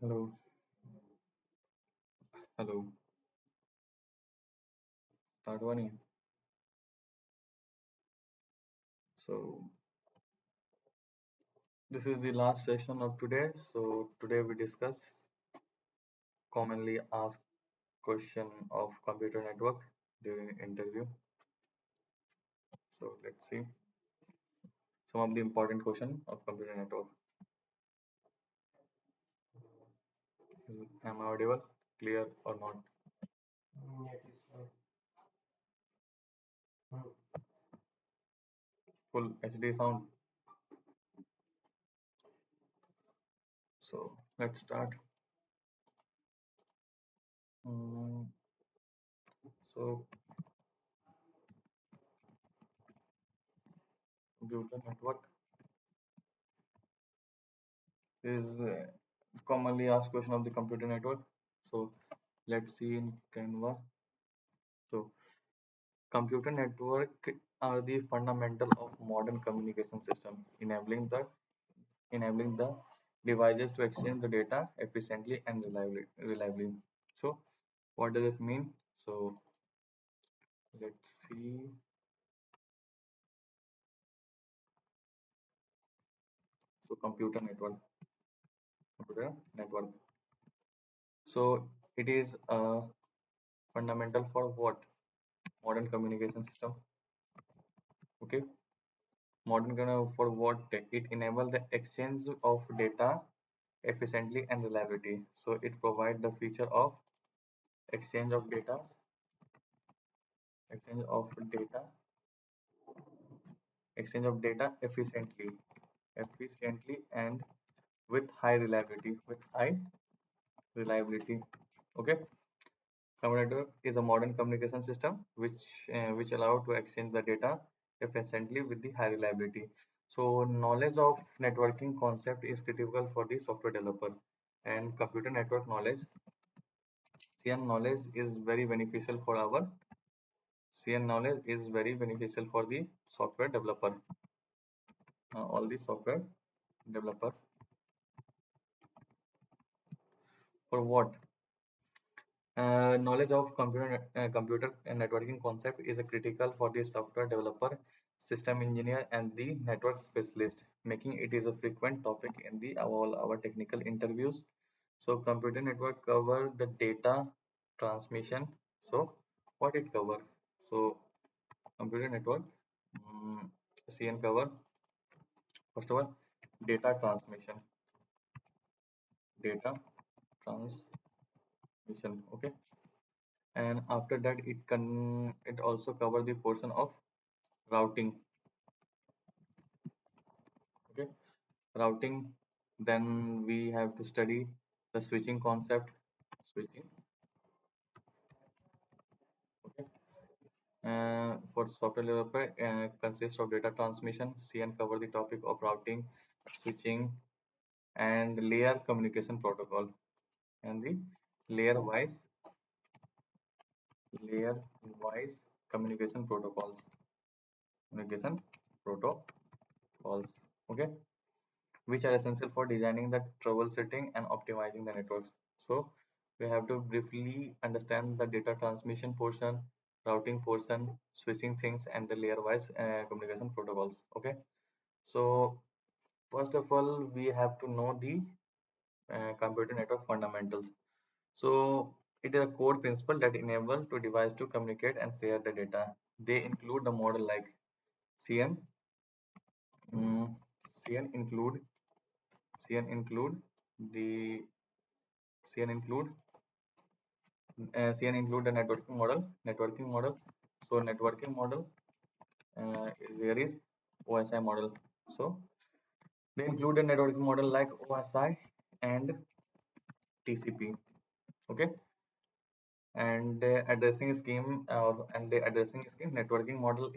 Hello, hello, Tadwani. So, this is the last session of today. So, today we discuss commonly asked question of computer network during interview. So, let's see some of the important question of computer network. Am I audible, clear or not? Full HD sound. So, let's start. Mm, so, computer network is commonly asked question of the computer network. So, let's see in Canva. So, computer network are the fundamental of modern communication system, enabling the devices to exchange the data efficiently and reliably. So, what does it mean? So, let's see. So, computer network. So, it is fundamental for what? Modern communication system. Okay, for what? It enables the exchange of data efficiently and reliability. So, it provides the feature of exchange of data exchange of data efficiently and with high reliability. Okay, computer is a modern communication system which allow to exchange the data efficiently with the high reliability. So knowledge of networking concept is critical for the software developer, and computer network knowledge, cn knowledge is very beneficial for our cn knowledge is very beneficial for the software developer. All the software developer for what? Knowledge of computer and networking concept is a critical for the software developer, system engineer, and the network specialist, making it is a frequent topic in the all our technical interviews. So, computer network cover the data transmission. So, what it cover? So, computer network, CN cover first of all data transmission, data transmission. Okay, and after that it also cover the portion of routing. Okay, routing, then we have to study the switching concept. Switching. Okay, for software developer consists of data transmission. CN cover the topic of routing, switching, and layer communication protocol, and the layer wise layer wise communication protocols. Okay, which are essential for designing the troubleshooting and optimizing the networks. So we have to briefly understand the data transmission portion, routing portion, switching things, and the layer-wise communication protocols. Okay. So first of all, we have to know the computer network fundamentals. So it is a core principle that enable to device to communicate and share the data. They include the model like CN. mm, CN include CN include the CN include CN include the networking model. So networking model there is OSI model. So they include a networking model like OSI and TCP. Okay, and the addressing scheme networking model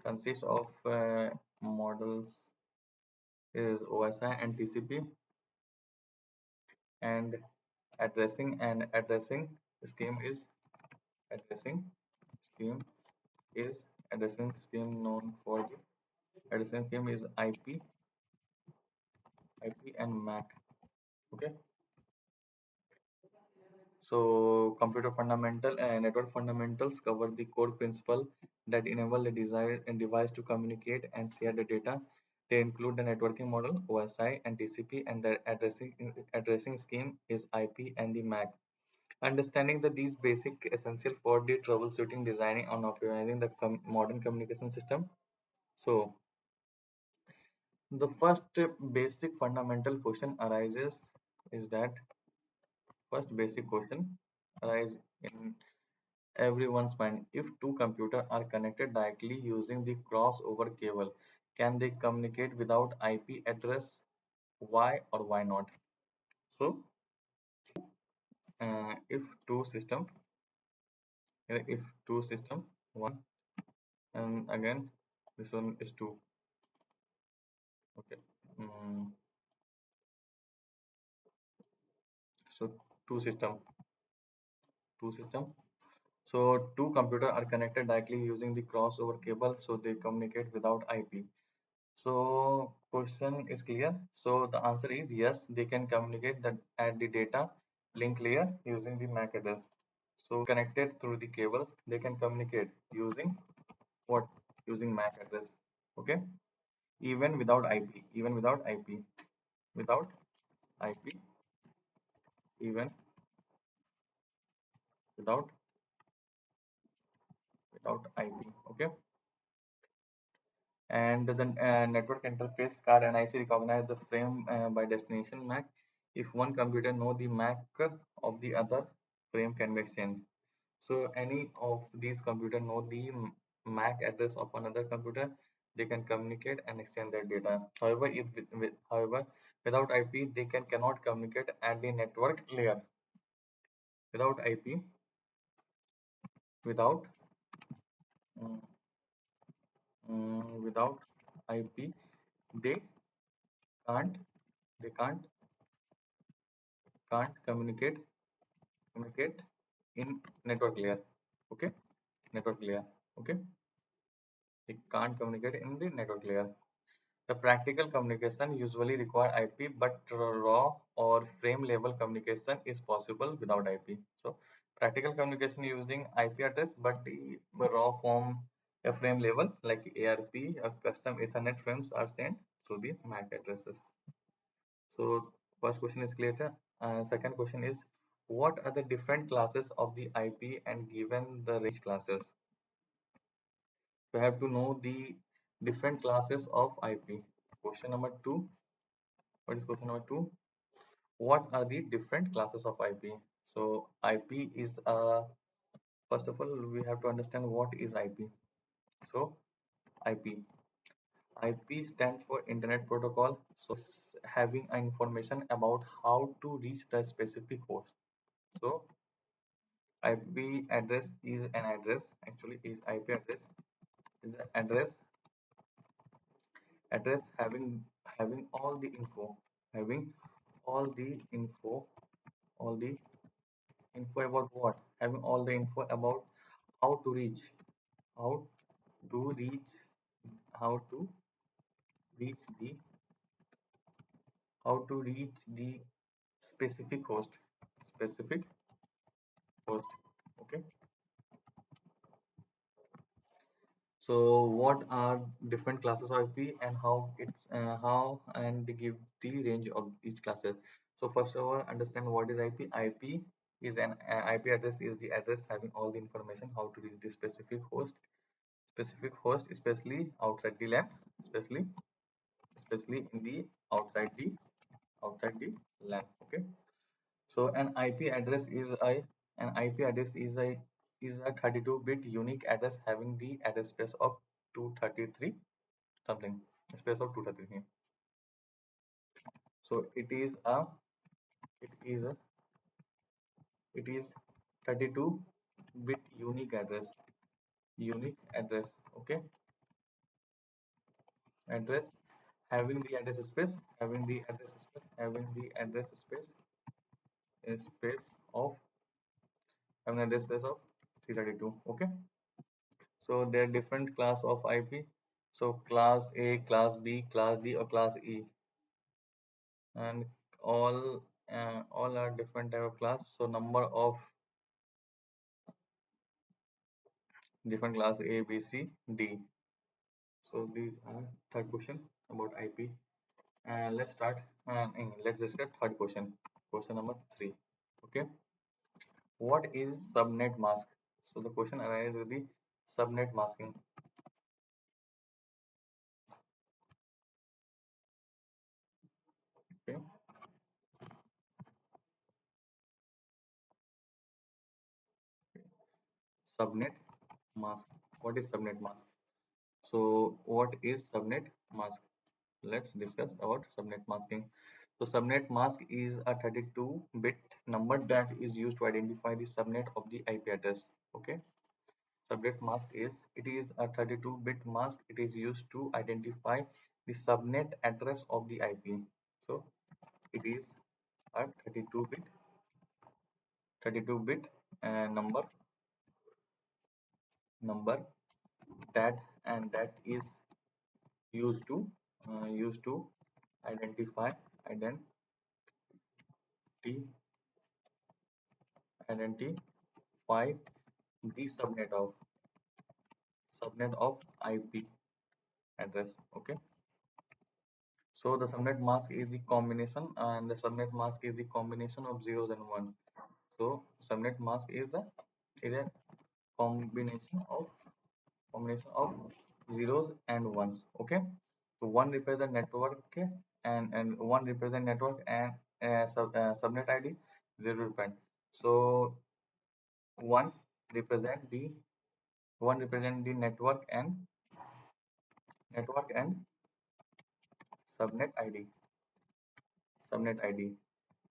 consists of models is OSI and TCP, and addressing scheme is addressing scheme is addressing scheme known for the addressing scheme is IP and MAC. Okay. So computer fundamental and network fundamentals cover the core principle that enable the desired device to communicate and share the data. They include the networking model, OSI and TCP, and the addressing scheme is IP and the MAC. Understanding that these basic essential for the troubleshooting, designing, and optimizing the modern communication system. So the first basic fundamental question arises is that first basic question arises in everyone's mind. If two computers are connected directly using the crossover cable, can they communicate without IP address? Why or why not? So, if two system, if two system, one and again this one is two. Okay. Mm, so two system. So two computers are connected directly using the crossover cable, so they communicate without IP. So question is clear. So the answer is yes, they can communicate that at the data link layer using the MAC address. So connected through the cable, they can communicate using what? Using MAC address. Okay. Even without IP. Even without IP. Without IP. Even without IP. Okay. And the network interface card NIC recognize the frame by destination MAC. If one computer know the MAC of the other, frame can be exchanged. So any of these computer know the MAC address of another computer, they can communicate and exchange their data. However, if however without IP, they cannot communicate at the network layer. Without IP, without mm, without IP, they can't they can't communicate in network layer. Okay, network layer. Okay, it can't communicate in the network layer. The practical communication usually require IP, but raw or frame level communication is possible without IP. So practical communication using IP address, but the raw form a frame level like ARP or custom Ethernet frames are sent through the MAC addresses. So first question is clear. Second question is, what are the different classes of the IP and given the range classes? We have to know the different classes of IP. Question number two. What is question number two? What are the different classes of IP? So IP is first of all we have to understand what is IP. So IP. IP stands for Internet Protocol. So it's having information about how to reach the specific host. So IP address is an address. Actually, is IP address is an address having all the info, having all the info, all the info about what? Having all the info about how to reach, how to reach, how to reach the, how to reach the specific host, specific host. Okay. So what are different classes of IP and how and they give the range of each classes. So first of all, understand what is IP. IP is an IP address is the address having all the information how to reach the specific host, especially outside the LAN, especially in the outside the LAN. Okay. So an IP address is a 32-bit unique address having the address space of 233 something space of 233. So it is a it is 32-bit unique address. Okay, address having the address space having the address space of having address space of 332. Okay. So there are different class of IP. So class A, class B, class D, or class E. and all are different type of class. So number of different class A, B, C, D. So these are third question about IP. And let's start. Let's discuss third question. Question number 3. Okay. What is subnet mask? So the question arises with the subnet masking. Okay. Subnet mask. What is subnet mask? So what is subnet mask? Let's discuss about subnet masking. So subnet mask is a 32-bit number that is used to identify the subnet of the IP address. Okay. Subnet mask is a 32-bit mask. It is used to identify the subnet address of the IP. So it is a 32-bit number that is used to identify identify identify the subnet of IP address. Okay. So the subnet mask is the combination, and the subnet mask is the combination of zeros and ones. So subnet mask is a combination of zeros and ones. Okay. So one represent network and one represent network and subnet ID zero represent. So one represent the network and subnet ID subnet ID.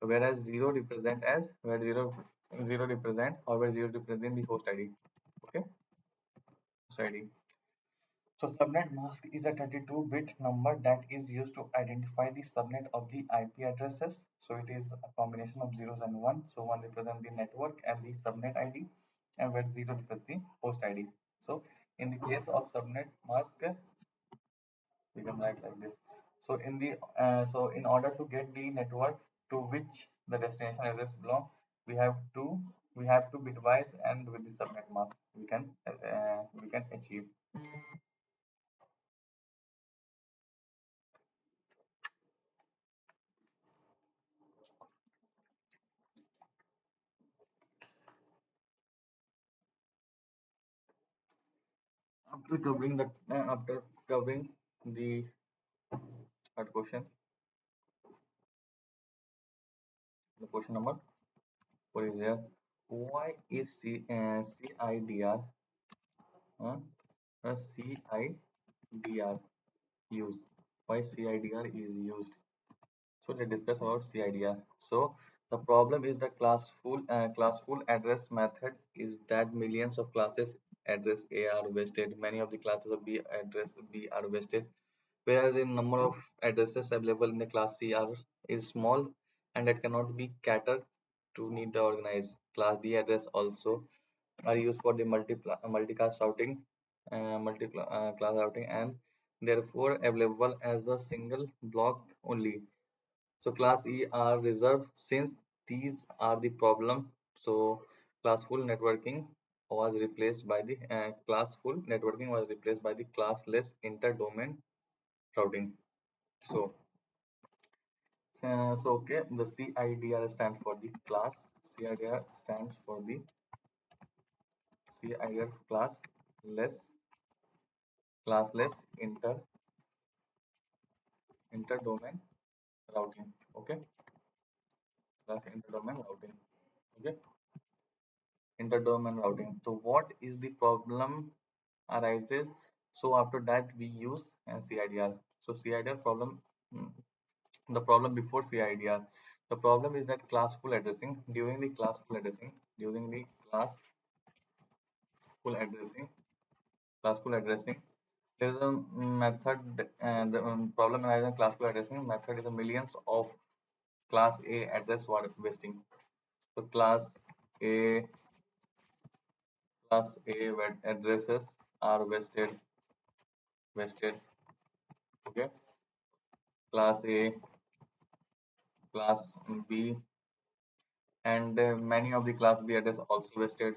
Whereas zero represent or where zero represent the host ID. Okay, host ID. So subnet mask is a 32-bit number that is used to identify the subnet of the IP addresses. So it is a combination of zeros and ones. So one represents the network and the subnet ID, and where zero represents the host ID. So in the case of subnet mask, we can write like this. So in order to get the network to which the destination address belong, we have to bitwise, and with the subnet mask we can achieve. After covering the third question, the question number 4 is here. Why is CIDR uh, CIDR used? Why CIDR is used? So let's discuss about CIDR. So the problem is the classful address method is that millions of classes address A are wasted. Many of the classes of B are wasted, whereas the number of addresses available in the class C is small and that cannot be catered to need the organized. Class D address also are used for the multicast routing, class routing, and therefore available as a single block only. So class E are reserved since these are the problem. So classful networking was replaced by the classless inter-domain routing. So okay, the CIDR stands for the CIDR stands for the CIDR classless inter-domain routing. Okay, class inter-domain routing. Okay, inter-domain routing. So what is the problem arises? So after that we use CIDR. So CIDR problem, mm, the problem before CIDR. The problem is that during the classful addressing, there is a method, and the problem arises in classful addressing method is a millions of class A address were wasting. So A class A addresses are wasted. Okay, class A class B, and many of the class B address also wasted.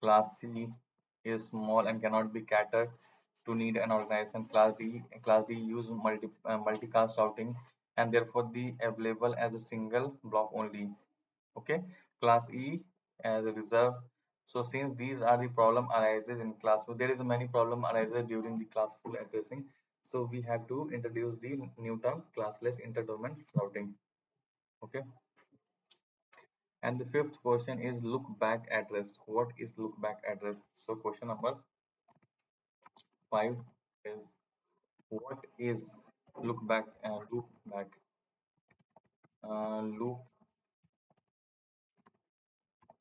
Class C is small and cannot be catered to need an organization. Class D use multicast routing and therefore the available as a single block only. Okay, class E as a reserve. So since these are the problem arises in class, so there is many problem arises during the classful addressing. So we have to introduce the new term classless interdomain routing. Okay, and the fifth question is look back address. What is look back address? So question number 5 is what is loop back loop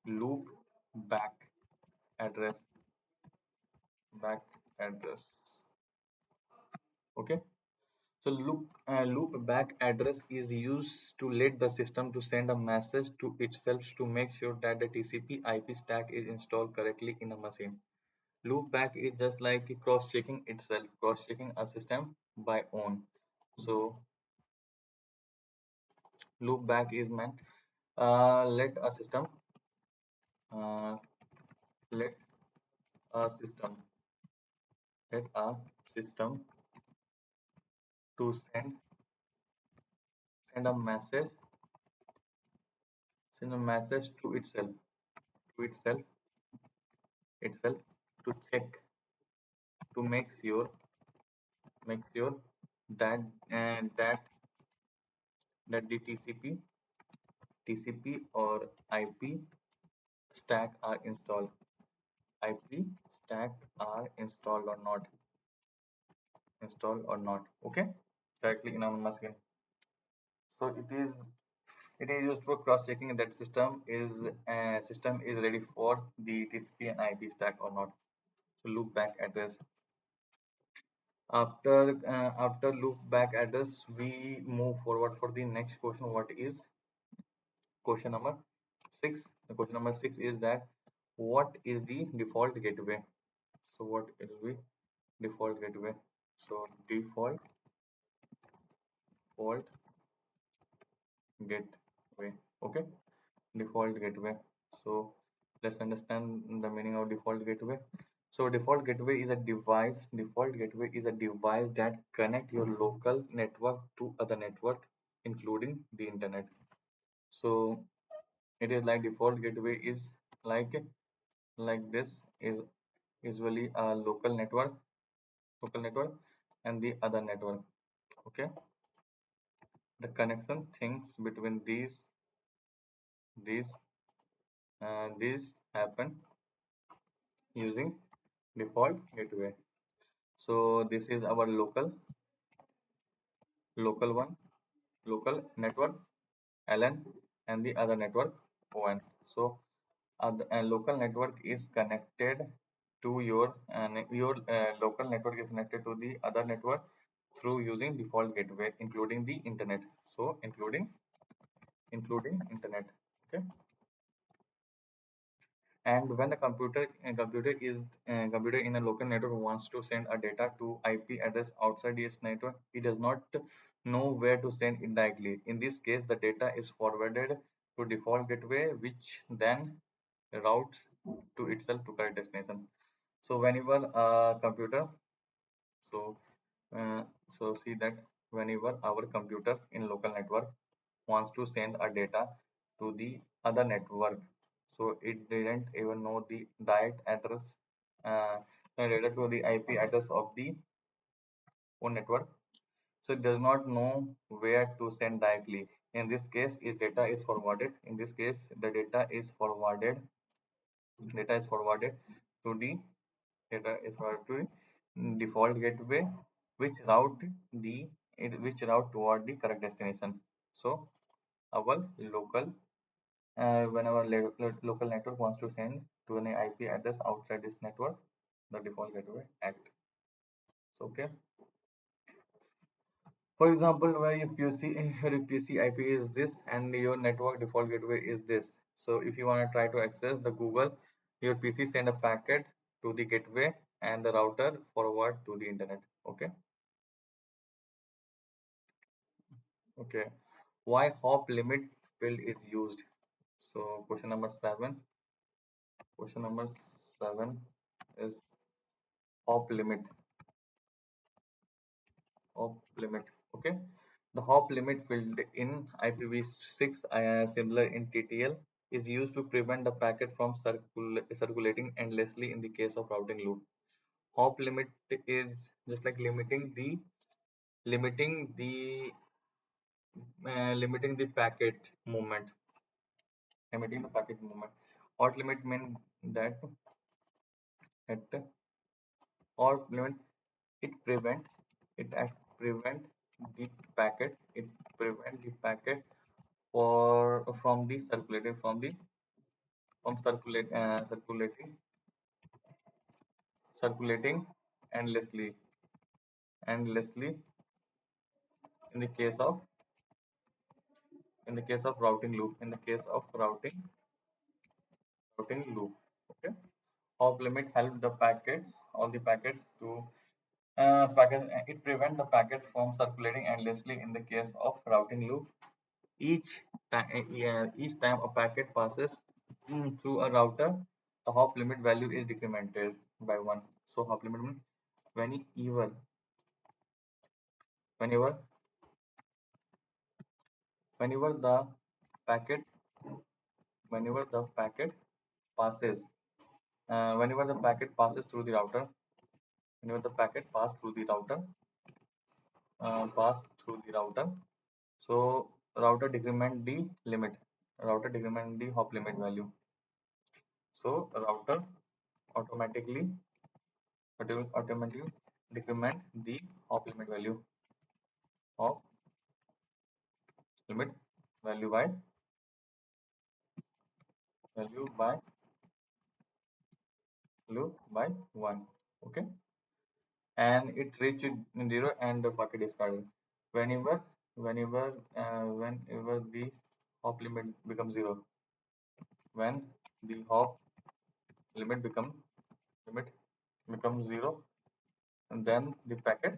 loop back address back address. Okay, so loop back address is used to let the system to send a message to itself to make sure that the TCP IP stack is installed correctly in a machine. Loop back is just like cross checking itself, cross checking a system by own. So loop back is meant let a system uh, let a system let a system to send a message to itself to check to make sure that that the TCP or IP stack are installed IP stack are installed or not. Okay, directly in our machine. So it is used for cross checking that system is ready for the TCP and IP stack or not. So loop back address. After loop back address, we move forward for the next question. What is question number 6? The question number 6 is that what is the default gateway? So what it will be default gateway? So default gateway. Okay, default gateway. So let's understand the meaning of default gateway. So default gateway is a device that connect your local network to other network, including the internet. So it is like default gateway is like this is usually a local network and the other network. Okay, the connection things between these happen using default gateway. So this is our local one local network LN and the other network ON. So a local network is connected to your local network is connected to the other network through using default gateway, including the internet. So including internet. Okay, and when the computer in a local network wants to send a data to IP address outside its network, it does not know where to send it directly. In this case, the data is forwarded to default gateway, which then routes to itself to correct destination. So whenever a computer so uh, so see that whenever our computer in local network wants to send a data to the other network, so it didn't even know the direct address related to the IP address of the own network, so it does not know where to send directly. In this case, its data is forwarded in this case the data is forwarded to the default gateway, which route toward the correct destination. So our when our local network wants to send to an IP address outside this network, the default gateway act. So okay, for example, where your PC IP is this and your network default gateway is this. So if you want to try to access the Google, your PC send a packet to the gateway and the router forward to the internet. Okay. Okay. Why hop limit field is used? So question number 7. Question number 7 is hop limit. Hop limit. Okay. The hop limit field in IPv6, similar in TTL, is used to prevent the packet from circulating endlessly in the case of routing loop. Hop limit is just like limiting the limiting the packet movement. Limiting the packet movement. Hop limit mean that at hop limit it prevent the packet, it prevent the packet for from the circulating from the from circulating endlessly in the case of routing loop, in the case of routing loop. Okay. Hop limit help the packets, all the packets to it prevent the packet from circulating endlessly in the case of routing loop. Each each time a packet passes through a router, the hop limit value is decremented by 1. So hop limit means whenever whenever whenever the packet whenever the packet passes whenever the packet passes through the router whenever the packet pass through the router, so router decrement the limit, hop limit value. So router automatically automatically decrement the hop limit value, hop limit value by 1. Okay. And it reached 0 and the packet is discarded. Whenever the hop limit becomes 0, when the hop limit limit becomes 0, and then the packet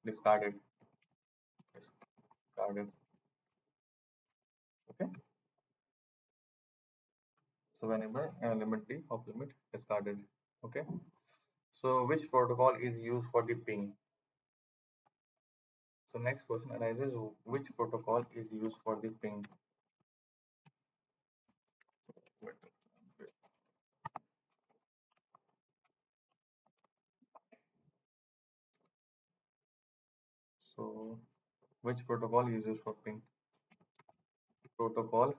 discarded discarded. Okay. So whenever limit the hop limit discarded. Okay. So which protocol is used for the ping? So next question arises, which protocol is used for the ping? So which protocol is used for ping? Protocol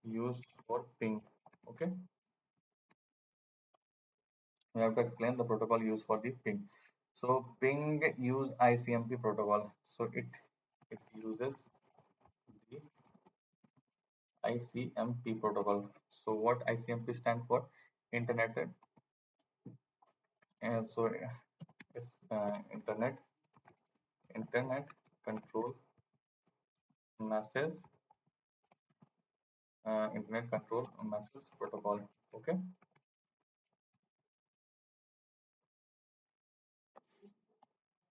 used for ping. Okay. We have to explain the protocol used for the ping. So ping use ICMP protocol. So it uses the ICMP protocol. So what ICMP stand for? Internet so it's internet control message internet control message protocol. Okay.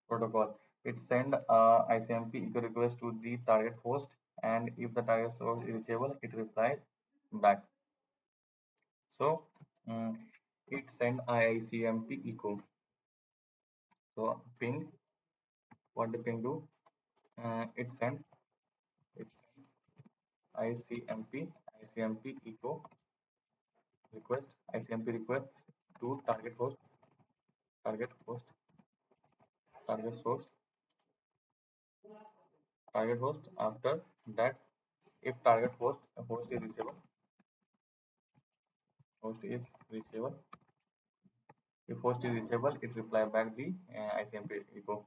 Protocol. It send ICMP echo request to the target host, and if the target host is reachable, it replies back. So it send ICMP echo. So ping, what the ping do? It send ICMP echo request ICMP request to target host target host target host. After that, if target host is reachable, if host is reachable, it reply back the ICMP echo.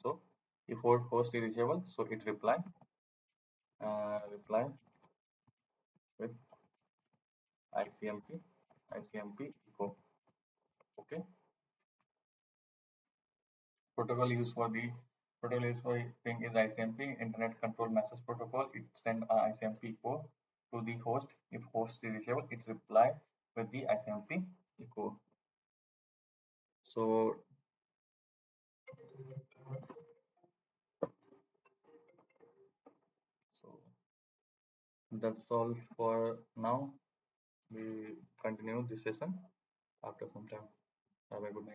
So if host is reachable, so it reply with ICMP echo. Okay. Protocol used for the protocol used for ping is ICMP, Internet Control Message Protocol. It send ICMP echo to the host. If host is reachable, it reply with the ICMP echo. So That's all for now. We continue this session after some time. Have a good night.